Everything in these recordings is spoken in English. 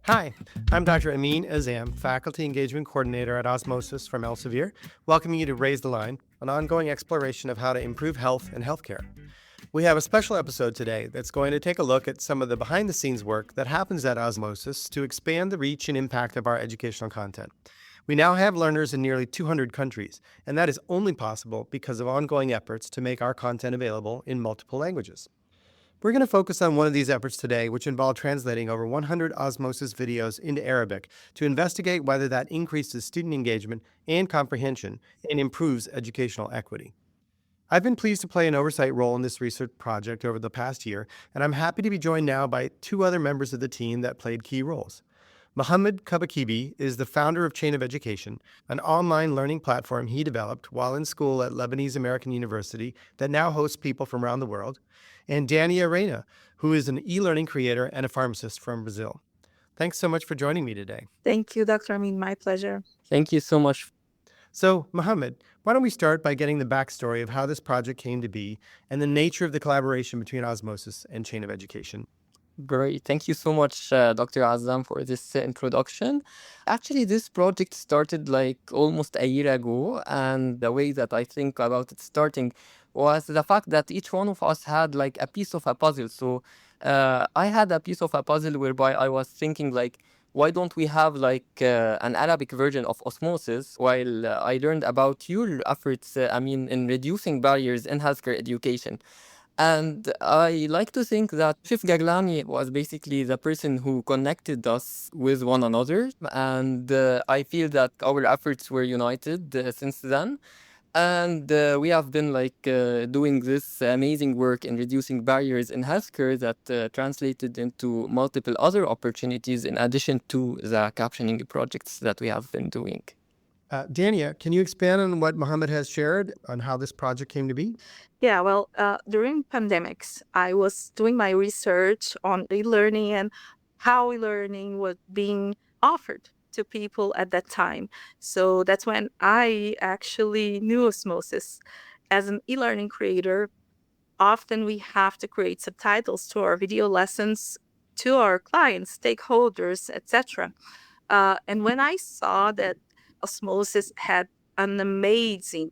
Hi, I'm Dr. Amin Azzam, Faculty Engagement Coordinator at Osmosis from Elsevier, welcoming you to Raise the Line, an ongoing exploration of how to improve health and healthcare. We have a special episode today that's going to take a look at some of the behind-the-scenes work that happens at Osmosis to expand the reach and impact of our educational content. We now have learners in nearly 200 countries, and that is only possible because of ongoing efforts to make our content available in multiple languages. We're going to focus on one of these efforts today, which involved translating over 100 Osmosis videos into Arabic to investigate whether that increases student engagement and comprehension and improves educational equity. I've been pleased to play an oversight role in this research project over the past year, and I'm happy to be joined now by two other members of the team that played key roles. Mohammad Kabakibi is the founder of Chain of Education, an online learning platform he developed while in school at Lebanese American University that now hosts people from around the world, and Dania Reina, who is an e-learning creator and a pharmacist from Brazil. Thanks so much for joining me today. Thank you, Dr. Amin. My pleasure. Thank you so much. So, Mohammad, why don't we start by getting the backstory of how this project came to be and the nature of the collaboration between Osmosis and Chain of Education. Great. Thank you so much, Dr. Azzam, for this introduction. Actually, this project started like almost a year ago, and the way that I think about it starting was the fact that each one of us had like a piece of a puzzle. So I had a piece of a puzzle whereby I was thinking like, why don't we have like an Arabic version of Osmosis? While I learned about your efforts, in reducing barriers in healthcare education. And I like to think that Chef Gaglani was basically the person who connected us with one another. And I feel that our efforts were united since then. And we have been doing this amazing work in reducing barriers in healthcare that translated into multiple other opportunities in addition to the captioning projects that we have been doing. Dania, can you expand on what Mohammad has shared on how this project came to be? Yeah, well, during pandemics, I was doing my research on e-learning and how e-learning was being offered to people at that time. So that's when I actually knew Osmosis. As an e-learning creator, often we have to create subtitles to our video lessons to our clients, stakeholders, etc. And when I saw that Osmosis had an amazing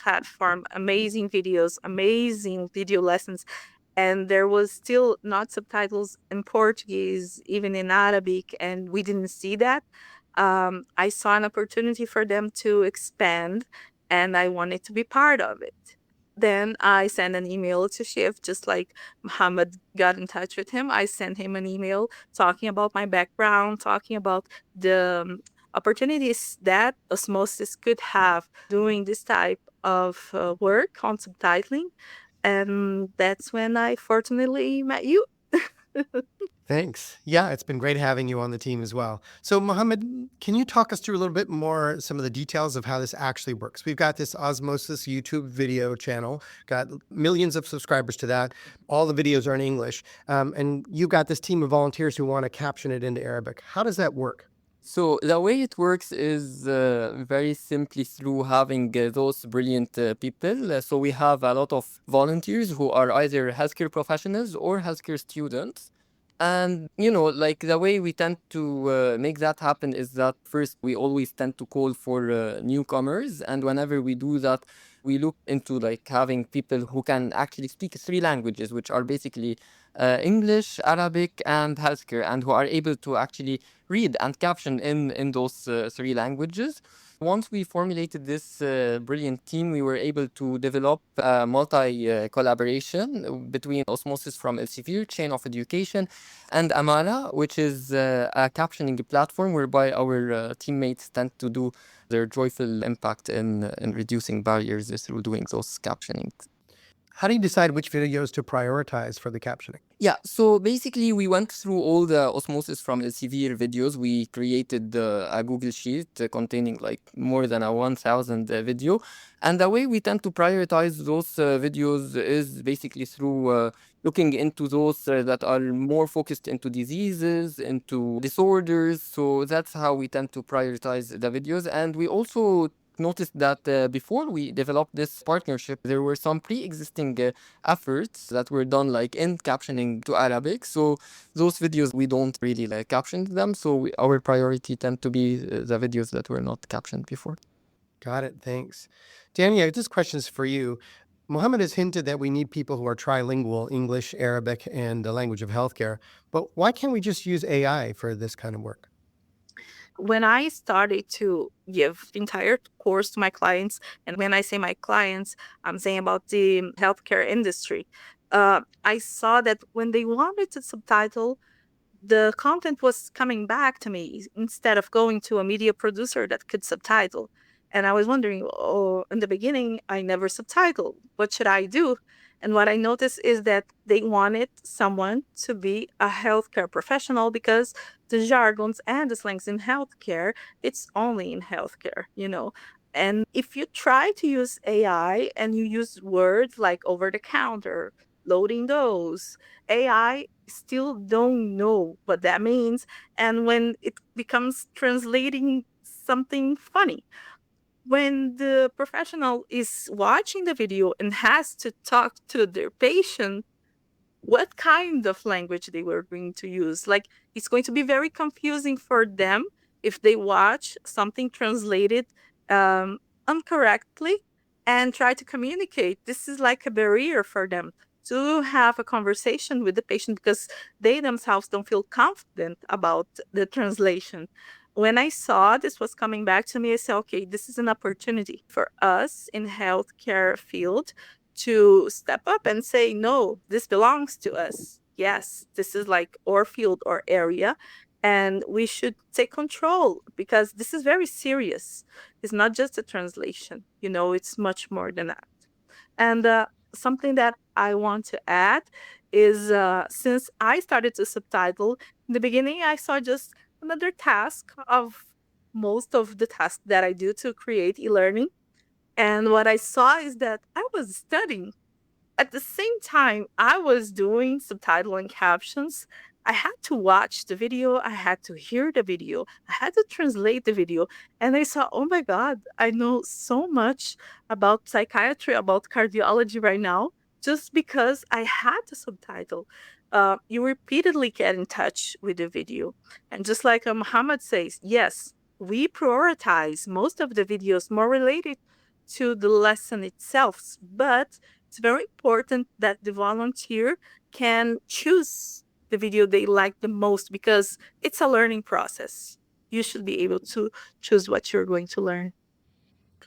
platform, amazing videos, amazing video lessons, and there was still not subtitles in Portuguese, even in Arabic, and we didn't see that. I saw an opportunity for them to expand, and I wanted to be part of it. Then I sent an email to Shiv, just like Muhammad got in touch with him. I sent him an email talking about my background, talking about the opportunities that Osmosis could have doing this type of work on subtitling. And that's when I fortunately met you. Thanks. Yeah, it's been great having you on the team as well. So, Mohammad, can you talk us through a little bit more some of the details of how this actually works? We've got this Osmosis YouTube video channel, got millions of subscribers to that. All the videos are in English. And you've got this team of volunteers who want to caption it into Arabic. How does that work? So the way it works is very simply through having those brilliant people. So we have a lot of volunteers who are either healthcare professionals or healthcare students. And, the way we tend to make that happen is that first, we always tend to call for newcomers. And whenever we do that, we look into having people who can actually speak three languages, which are basically English, Arabic, and healthcare, and who are able to actually read and caption in those three languages. Once we formulated this brilliant team, we were able to develop a multi-collaboration between Osmosis from Elsevier, Chain of Education, and Amara, which is a captioning platform whereby our teammates tend to do their joyful impact in reducing barriers through doing those captioning. How do you decide which videos to prioritize for the captioning? Yeah, so basically we went through all the Osmosis from Elsevier videos. We created a Google Sheet containing more than 1,000 video. And the way we tend to prioritize those videos is basically through looking into those that are more focused into diseases, into disorders. So that's how we tend to prioritize the videos. And we also noticed that before we developed this partnership, there were some pre-existing efforts that were done like in captioning to Arabic. So those videos, we don't really like caption them. So our priority tend to be the videos that were not captioned before. Got it. Thanks. Dania, this question is for you. Mohammed has hinted that we need people who are trilingual, English, Arabic, and the language of healthcare. But why can't we just use AI for this kind of work? When I started to give the entire course to my clients, and when I say my clients, I'm saying about the healthcare industry, I saw that when they wanted to subtitle, the content was coming back to me instead of going to a media producer that could subtitle. And I was wondering, oh, in the beginning, I never subtitled. What should I do? And what I noticed is that they wanted someone to be a healthcare professional because the jargons and the slangs in healthcare, it's only in healthcare, you know. And if you try to use AI and you use words like over the counter, loading dose, AI still don't know what that means. And when it becomes translating something funny, when the professional is watching the video and has to talk to their patient, what kind of language they were going to use. Like, it's going to be very confusing for them if they watch something translated um, incorrectly and try to communicate. This is like a barrier for them to have a conversation with the patient because they themselves don't feel confident about the translation. When I saw this was coming back to me, I said, okay, this is an opportunity for us in healthcare field to step up and say, no, this belongs to us. Yes, this is like our field or area, and we should take control because this is very serious. It's not just a translation, you know, it's much more than that. And something that I want to add is since I started to subtitle, in the beginning, I saw just another task of most of the tasks that I do to create e learning. And what I saw is that I was studying. At the same time, I was doing subtitle and captions. I had to watch the video, I had to hear the video, I had to translate the video. And I saw, oh my God, I know so much about psychiatry, about cardiology right now, just because I had to subtitle. You repeatedly get in touch with the video. And just like Muhammad says, yes, we prioritize most of the videos more related to the lesson itself, but it's very important that the volunteer can choose the video they like the most because it's a learning process. You should be able to choose what you're going to learn.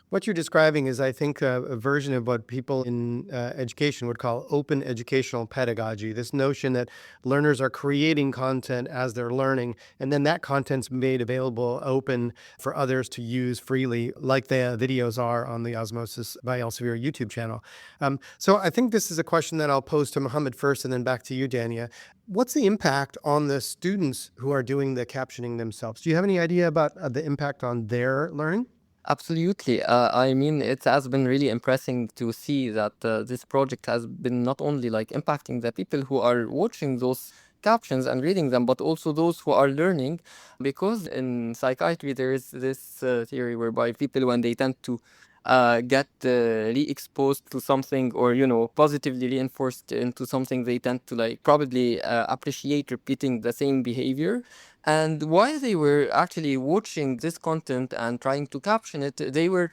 What you're describing is, I think, a version of what people in education would call open educational pedagogy. This notion that learners are creating content as they're learning, and then that content's made available open for others to use freely, like the videos are on the Osmosis by Elsevier YouTube channel. So I think this is a question that I'll pose to Mohammed first and then back to you, Dania. What's the impact on the students who are doing the captioning themselves? Do you have any idea about the impact on their learning? Absolutely. I mean, it has been really impressive to see that this project has been not only like impacting the people who are watching those captions and reading them, but also those who are learning. Because in psychiatry, there is this theory whereby people, when they tend to get re-exposed to something or, you know, positively reinforced into something, they tend to like probably appreciate repeating the same behavior. And while they were actually watching this content and trying to caption it, they were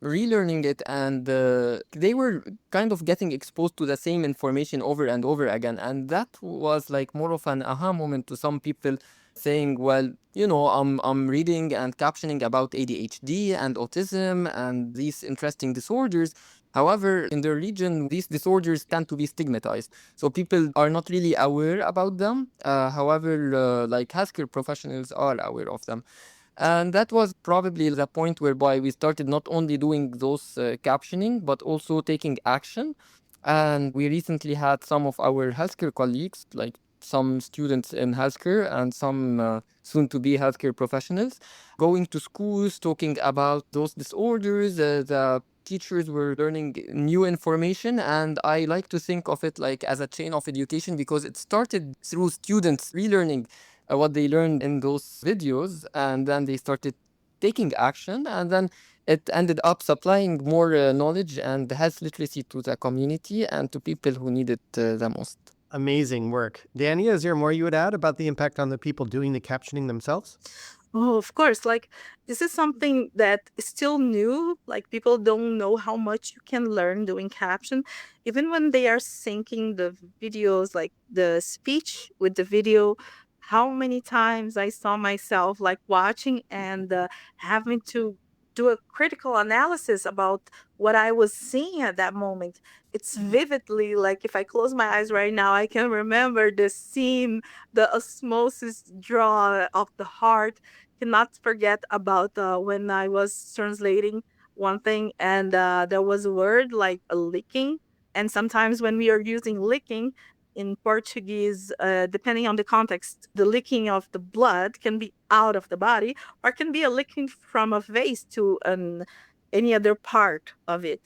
relearning it, and they were kind of getting exposed to the same information over and over again. And that was like more of an aha moment to some people, saying, well, you know, I'm reading and captioning about ADHD and autism and these interesting disorders. However, in their region, these disorders tend to be stigmatized. So people are not really aware about them. However, like healthcare professionals are aware of them. And that was probably the point whereby we started not only doing those captioning, but also taking action. And we recently had some of our healthcare colleagues, like some students in healthcare and some soon to be healthcare professionals, going to schools, talking about those disorders. The teachers were learning new information. And I like to think of it like as a chain of education, because it started through students relearning what they learned in those videos, and then they started taking action, and then it ended up supplying more knowledge and health literacy to the community and to people who need it the most. Amazing work. Dania, is there more you would add about the impact on the people doing the captioning themselves? Oh, of course. Like, this is something that is still new. Like, people don't know how much you can learn doing caption. Even when they are syncing the videos, like the speech with the video, how many times I saw myself like watching and having to do a critical analysis about what I was seeing at that moment. It's vividly like if I close my eyes right now, I can remember the scene, the osmosis draw of the heart. Cannot forget about when I was translating one thing and there was a word like a licking. And sometimes when we are using licking in Portuguese, depending on the context, the licking of the blood can be out of the body or can be a licking from a vase to any other part of it.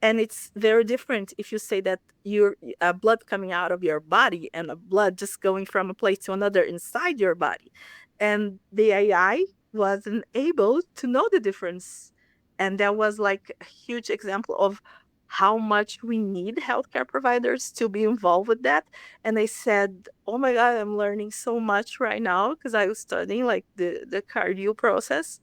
And it's very different if you say that you're blood coming out of your body and a blood just going from a place to another inside your body. And the AI wasn't able to know the difference. And that was like a huge example of how much we need healthcare providers to be involved with that. And I said, oh my God, I'm learning so much right now because I was studying like the cardio process.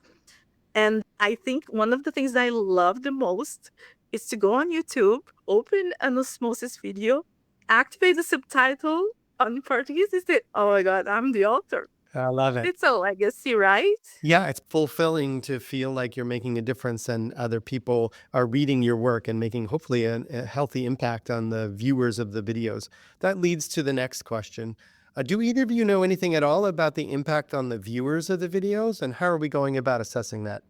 And I think one of the things I love the most is to go on YouTube, open an osmosis video, activate the subtitle on Portuguese, and say, oh my God, I'm the author. I love it. It's a legacy, right? Yeah, it's fulfilling to feel like you're making a difference and other people are reading your work and making hopefully a healthy impact on the viewers of the videos. That leads to the next question. Do either of you know anything at all about the impact on the viewers of the videos, and how are we going about assessing that?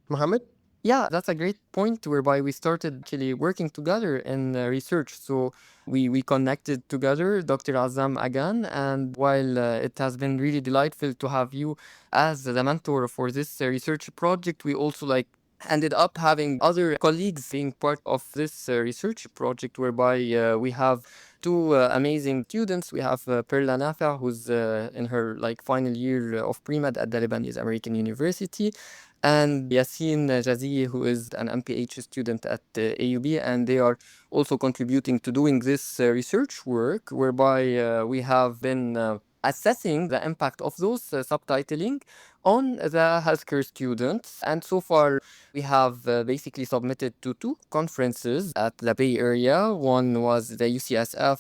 Mohammed? Yeah, that's a great point whereby we started actually working together in research. So we connected together, Dr. Azzam again, and while it has been really delightful to have you as the mentor for this research project, we also like ended up having other colleagues being part of this research project whereby we have two amazing students. We have Perla Nafa, who's in her like final year of pre-med at the Lebanese American University, and Yassine Jazi, who is an MPH student at AUB, and they are also contributing to doing this research work, whereby we have been assessing the impact of those subtitling on the healthcare students. And so far, we have basically submitted to two conferences at the Bay Area. One was the UCSF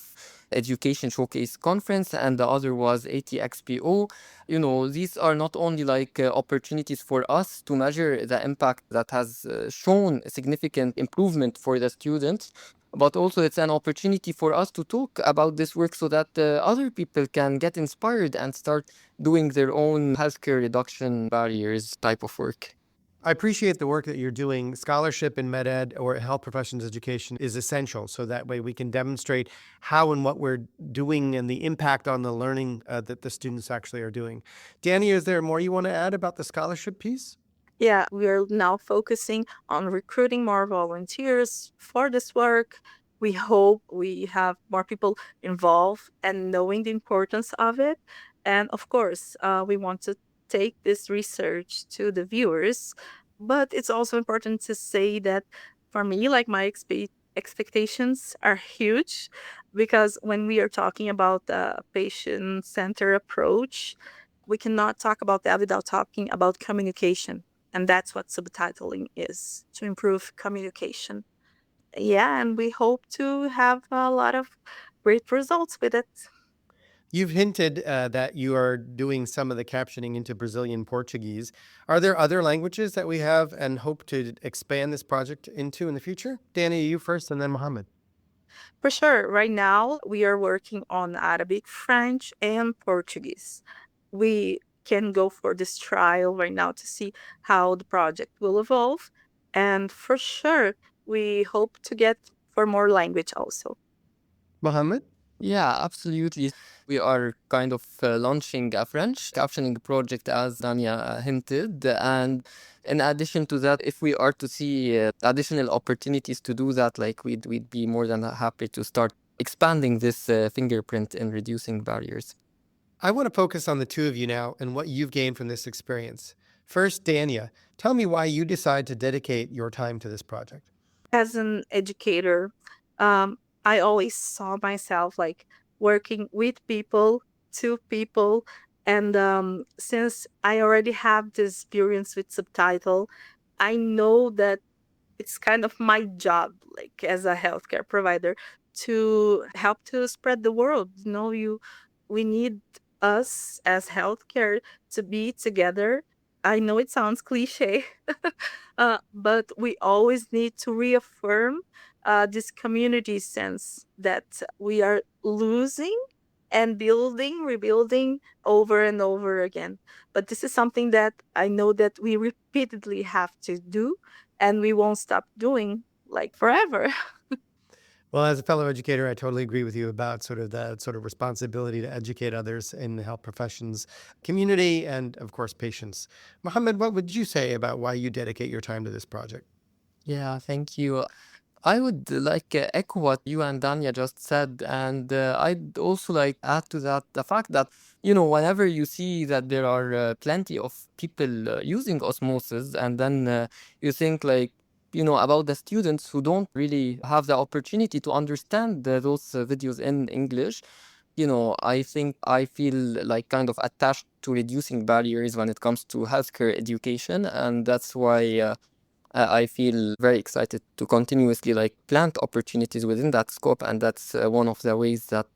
Education Showcase Conference, and the other was ATXPO. You know, these are not only like opportunities for us to measure the impact that has shown a significant improvement for the students, but also it's an opportunity for us to talk about this work so that other people can get inspired and start doing their own healthcare reduction barriers type of work. I appreciate the work that you're doing. Scholarship in med ed or health professions education is essential. So that way we can demonstrate how and what we're doing and the impact on the learning that the students actually are doing. Danny, is there more you want to add about the scholarship piece? Yeah, we are now focusing on recruiting more volunteers for this work. We hope we have more people involved and knowing the importance of it. And of course, we want to take this research to the viewers. But it's also important to say that for me, like my expectations are huge because when we are talking about the patient-centered approach, we cannot talk about that without talking about communication. And that's what subtitling is, to improve communication. Yeah, and we hope to have a lot of great results with it. You've hinted that you are doing some of the captioning into Brazilian Portuguese. Are there other languages that we have and hope to expand this project into in the future? Danny, you first and then Mohammed. For sure, right now we are working on Arabic, French, and Portuguese. We can go for this trial right now to see how the project will evolve. And for sure, we hope to get for more language also. Mohammed? Yeah, absolutely. We are kind of launching a French captioning project, as Dania hinted. And in addition to that, if we are to see additional opportunities to do that, like we'd be more than happy to start expanding this fingerprint in reducing barriers. I want to focus on the two of you now and what you've gained from this experience. First, Dania, tell me why you decide to dedicate your time to this project. As an educator, um, I always saw myself like working with people, to people. And since I already have this experience with subtitle, I know that it's kind of my job, like as a healthcare provider, to help to spread the world. We need us as healthcare to be together. I know it sounds cliche, but we always need to reaffirm this community sense that we are losing and building, rebuilding over and over again. But this is something that I know that we repeatedly have to do, and we won't stop doing like forever. Well, as a fellow educator, I totally agree with you about sort of the sort of responsibility to educate others in the health professions community and, of course, patients. Mohammed, what would you say about why you dedicate your time to this project? Yeah, thank you. I would like echo what you and Danya just said, and I'd also like add to that the fact that whenever you see that there are plenty of people using osmosis, and then you think like about the students who don't really have the opportunity to understand those videos in English. I think I feel like kind of attached to reducing barriers when it comes to healthcare education, and that's why. I feel very excited to continuously like plant opportunities within that scope, and that's one of the ways that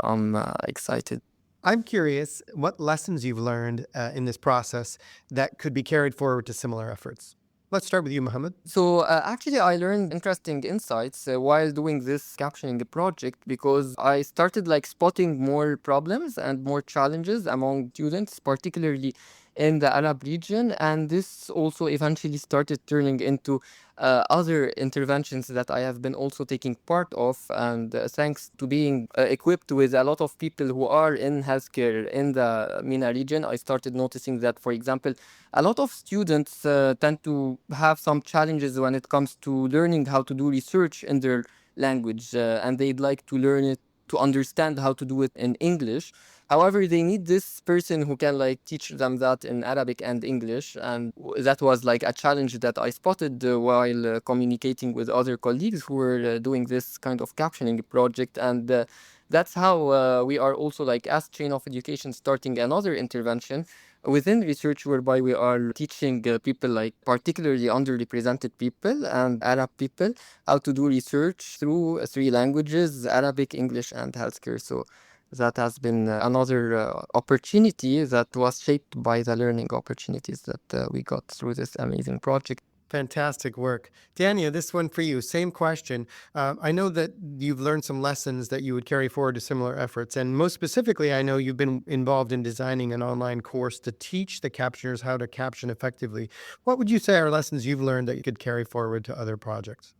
I'm excited. I'm curious what lessons you've learned in this process that could be carried forward to similar efforts. Let's start with you, Mohammed. So actually, I learned interesting insights while doing this captioning project because I started like spotting more problems and more challenges among students, particularly in the Arab region, and this also eventually started turning into other interventions that I have been also taking part of. And thanks to being equipped with a lot of people who are in healthcare in the MENA region, I started noticing that, for example, a lot of students tend to have some challenges when it comes to learning how to do research in their language, and they'd like to learn it to understand how to do it in English. However, they need this person who can like teach them that in Arabic and English, and that was like a challenge that I spotted while communicating with other colleagues who were doing this kind of captioning project. And that's how we are also like as chain of education starting another intervention within research whereby we are teaching people like particularly underrepresented people and Arab people how to do research through three languages: Arabic, English, and healthcare. So that has been another opportunity that was shaped by the learning opportunities that we got through this amazing project. Fantastic work. Dania, this one for you. Same question. I know that you've learned some lessons that you would carry forward to similar efforts. And most specifically, I know you've been involved in designing an online course to teach the captioners how to caption effectively. What would you say are lessons you've learned that you could carry forward to other projects?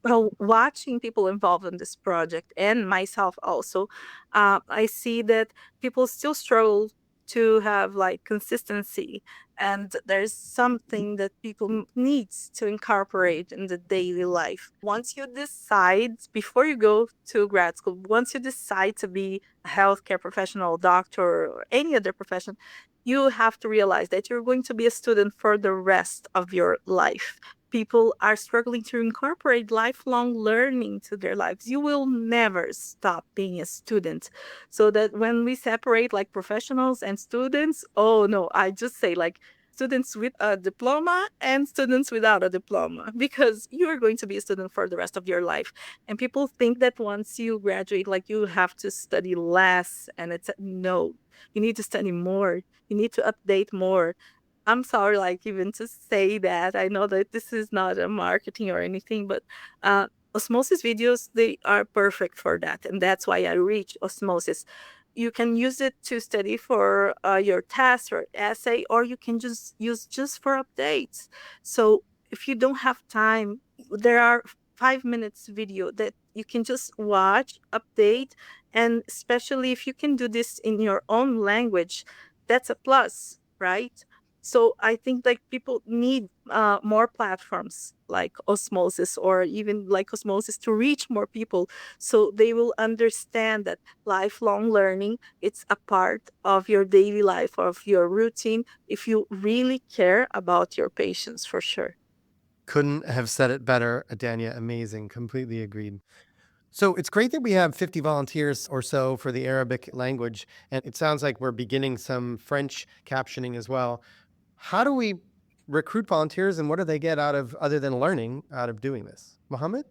Well, watching people involved in this project and myself also, I see that people still struggle to have like consistency, and there's something that people needs to incorporate in the daily life. Once you decide, before you go to grad school, once you decide to be a healthcare professional, doctor, or any other profession, you have to realize that you're going to be a student for the rest of your life. People are struggling to incorporate lifelong learning to their lives. You will never stop being a student. So that when we separate like professionals and students, oh no, I just say like students with a diploma and students without a diploma, because you are going to be a student for the rest of your life. And people think that once you graduate, like you have to study less. And it's no, you need to study more. You need to update more. I'm sorry, like even to say that. I know that this is not a marketing or anything, but Osmosis videos, they are perfect for that. And that's why I reach Osmosis. You can use it to study for your test or essay, or you can just use just for updates. So if you don't have time, there are 5 minutes video that you can just watch, update, and especially if you can do this in your own language, that's a plus, right? So I think like people need more platforms like Osmosis, or even like Osmosis, to reach more people, so they will understand that lifelong learning, it's a part of your daily life, of your routine, if you really care about your patients, for sure. Couldn't have said it better, Dania. Amazing. Completely agreed. So it's great that we have 50 volunteers or so for the Arabic language, and it sounds like we're beginning some French captioning as well. How do we recruit volunteers, and what do they get out of, other than learning, out of doing this? Mohammed?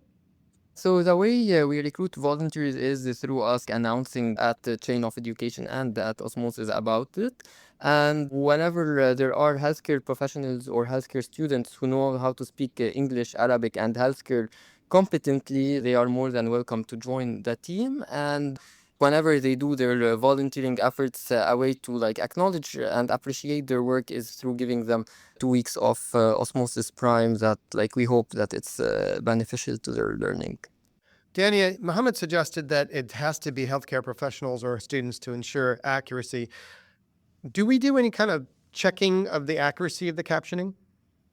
So the way we recruit volunteers is through us announcing at the Chain of Education and at Osmosis about it. And whenever there are healthcare professionals or healthcare students who know how to speak English, Arabic, and healthcare competently, they are more than welcome to join the team. And whenever they do their volunteering efforts, a way to like acknowledge and appreciate their work is through giving them 2 weeks of Osmosis Prime that like we hope that it's beneficial to their learning. Dania, Mohammed suggested that it has to be healthcare professionals or students to ensure accuracy. Do we do any kind of checking of the accuracy of the captioning?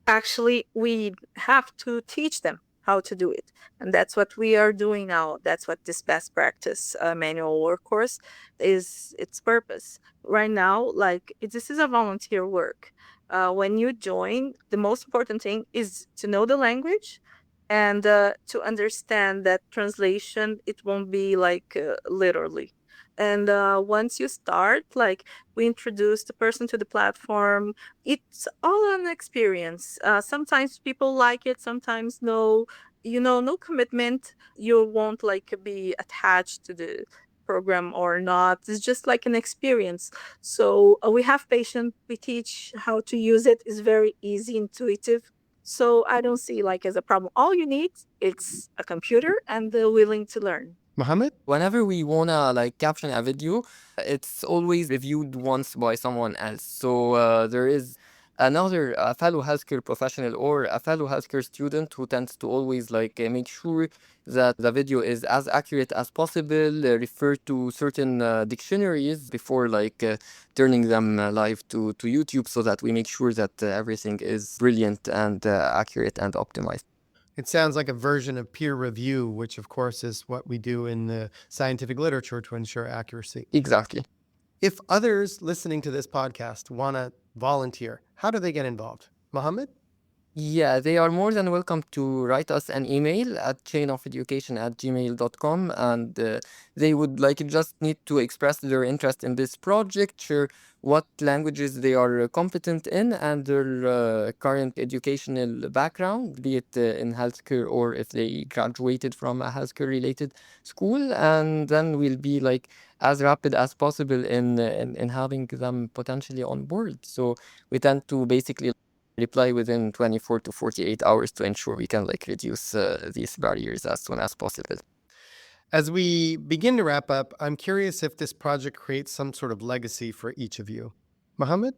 Actually, we have to teach them how to do it, and that's what we are doing now. That's what this best practice manual work course is, its purpose right now. Like, this is a volunteer work. When you join, the most important thing is to know the language, and to understand that translation, it won't be like literally. And once you start, like, we introduce the person to the platform, it's all an experience. Sometimes people like it, sometimes no. No commitment. You won't like be attached to the program or not. It's just like an experience. So we have patience. We teach how to use it. It's very easy, intuitive. So I don't see like as a problem. All you need is a computer and the willing to learn. Mohammed? Whenever we wanna like caption a video, it's always reviewed once by someone else. So there is another fellow healthcare professional or a fellow healthcare student who tends to always like make sure that the video is as accurate as possible, refer to certain dictionaries before like turning them live to YouTube, so that we make sure that everything is brilliant and accurate and optimized. It sounds like a version of peer review, which of course is what we do in the scientific literature to ensure accuracy. Exactly. If others listening to this podcast want to volunteer, how do they get involved? Mohammed? Yeah, they are more than welcome to write us an email at chainofeducation@gmail.com, and they would like just need to express their interest in this project, share what languages they are competent in, and their current educational background, be it in healthcare or if they graduated from a healthcare related school, and then we'll be like as rapid as possible in having them potentially on board. So we tend to basically reply within 24 to 48 hours to ensure we can like reduce these barriers as soon as possible. As we begin to wrap up, I'm curious if this project creates some sort of legacy for each of you. Mohammed?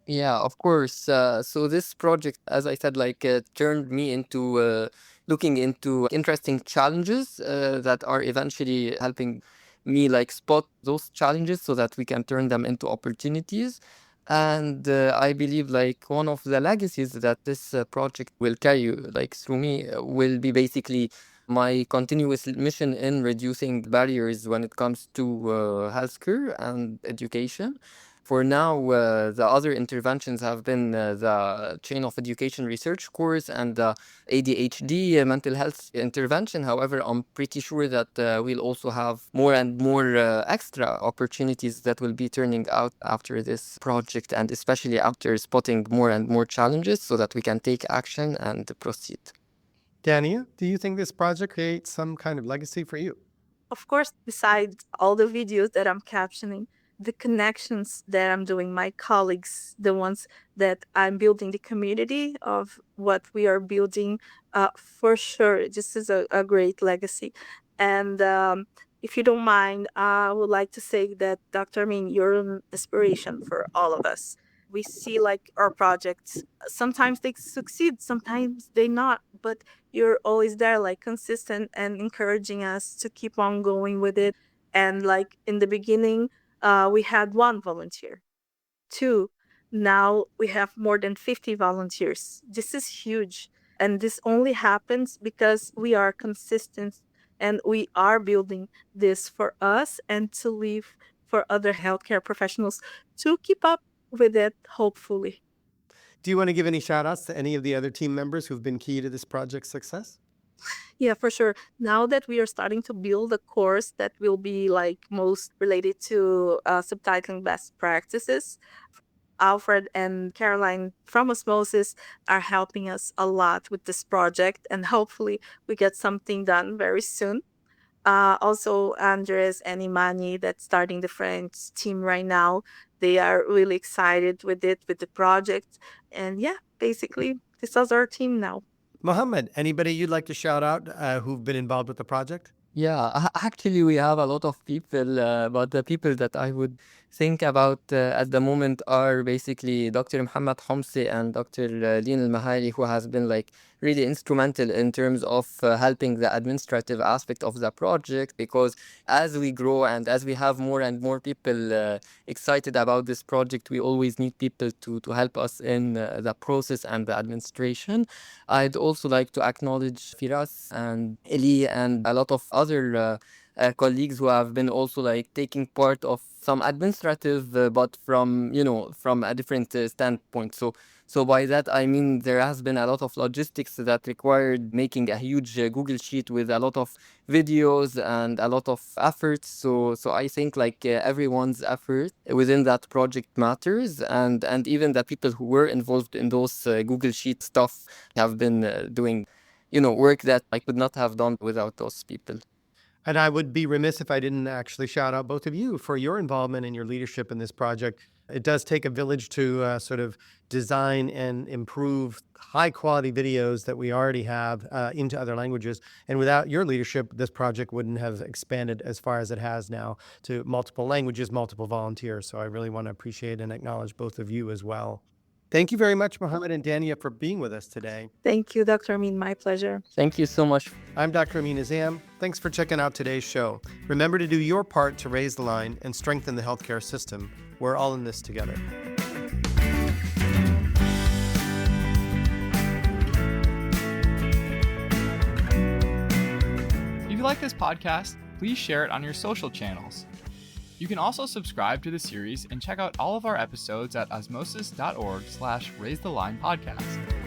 Yeah, of course. So this project, as I said, like turned me into looking into interesting challenges that are eventually helping me like spot those challenges so that we can turn them into opportunities. And I believe like one of the legacies that this project will carry like through me will be basically my continuous mission in reducing barriers when it comes to healthcare and education. For now, the other interventions have been the chain of education research course and the ADHD mental health intervention. However, I'm pretty sure that we'll also have more and more extra opportunities that will be turning out after this project, and especially after spotting more and more challenges so that we can take action and proceed. Dania, do you think this project creates some kind of legacy for you? Of course, besides all the videos that I'm captioning, the connections that I'm doing, my colleagues, the ones that I'm building, the community of what we are building, for sure, this is a great legacy. And if you don't mind, I would like to say that Dr. Amin, you're an inspiration for all of us. We see like our projects, sometimes they succeed, sometimes they not, but you're always there, like consistent and encouraging us to keep on going with it. And like in the beginning, we had one volunteer, two, Now we have more than 50 volunteers. This is huge. And this only happens because we are consistent and we are building this for us and to leave for other healthcare professionals to keep up with it, hopefully. Do you want to give any shout outs to any of the other team members who've been key to this project's success? Yeah, for sure. Now that we are starting to build a course that will be like most related to subtitling best practices, Alfred and Caroline from Osmosis are helping us a lot with this project, and hopefully we get something done very soon. Also, Andres and Imani that's starting the French team right now. They are really excited with it, with the project. And yeah, basically, this is our team now. Mohammed, anybody you'd like to shout out who've been involved with the project? Yeah, actually, we have a lot of people, but the people that I would think about at the moment are basically Dr. Muhammad Homsi and Dr. Dean Al-Mahali, who has been like really instrumental in terms of helping the administrative aspect of the project. Because as we grow and as we have more and more people excited about this project, we always need people to help us in the process and the administration. I'd also like to acknowledge Firas and Eli and a lot of other colleagues who have been also like taking part of some administrative, but from from a different standpoint. So by that I mean there has been a lot of logistics that required making a huge Google sheet with a lot of videos and a lot of efforts. So I think like everyone's effort within that project matters, and even the people who were involved in those Google sheet stuff have been doing work that I could not have done without those people. And I would be remiss if I didn't actually shout out both of you for your involvement and your leadership in this project. It does take a village to sort of design and improve high quality videos that we already have into other languages. And without your leadership, this project wouldn't have expanded as far as it has now to multiple languages, multiple volunteers. So I really want to appreciate and acknowledge both of you as well. Thank you very much, Mohammed and Dania, for being with us today. Thank you, Dr. Amin. My pleasure. Thank you so much. I'm Dr. Amin Azzam. Thanks for checking out today's show. Remember to do your part to raise the line and strengthen the healthcare system. We're all in this together. If you like this podcast, please share it on your social channels. You can also subscribe to the series and check out all of our episodes at osmosis.org/raisethelines podcast.